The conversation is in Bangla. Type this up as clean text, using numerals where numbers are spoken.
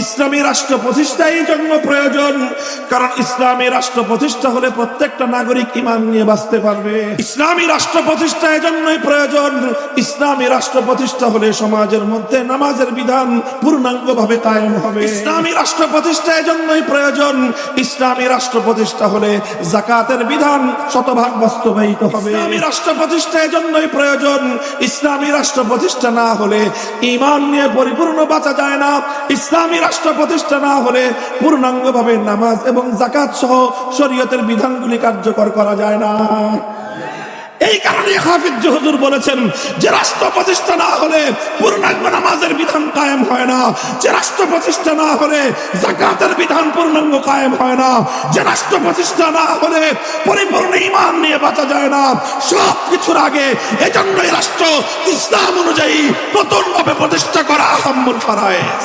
ইসলামী রাষ্ট্র প্রতিষ্ঠা এই জন্য প্রয়োজন, কারণ ইসলামী রাষ্ট্র প্রতিষ্ঠা হলে প্রত্যেকটা নাগরিক ঈমান নিয়ে বাঁচতে পারবে। ইসলামী রাষ্ট্র প্রতিষ্ঠা এই জন্যই প্রয়োজন, ইসলামী রাষ্ট্র প্রতিষ্ঠা হলে সমাজের মধ্যে নামাজের বিধান পূর্ণাঙ্গভাবে কায়েম হবে। ইসলামী রাষ্ট্র প্রতিষ্ঠা এই জন্যই প্রয়োজন, ইসলামী রাষ্ট্র প্রতিষ্ঠা হলে যাকাতের বিধান শতভাগ বাস্তবায়িত হবে। ইসলামী রাষ্ট্র প্রতিষ্ঠা এই জন্যই প্রয়োজন, ইসলামী রাষ্ট্র প্রতিষ্ঠা না হলে ঈমান নিয়ে পরিপূর্ণ বাঁচা যায় না। ইসলামী রাষ্ট্র প্রতিষ্ঠা না হলে পূর্ণাঙ্গভাবে নামাজ এবং যাকাত সহ শরীয়তের বিধানগুলি কার্যকর করা যায় না। এই কারণে হাফিজ হুজুর বলেছেন যে রাষ্ট্র প্রতিষ্ঠা না হলে পূর্ণাঙ্গ নামাজের বিধান কায়েম হয় না, যে রাষ্ট্র প্রতিষ্ঠা না হলে যাকাতের বিধান পূর্ণাঙ্গ কায়েম হয় না, যে রাষ্ট্র প্রতিষ্ঠা না হলে পরিপূর্ণ ঈমান নিয়ে বাঁচা যায় না। সব কিছুর আগে এজন্যই রাষ্ট্র ইসলাম অনুযায়ী নতুনভাবে প্রতিষ্ঠা করা আহম্মুল ফারায়েজ।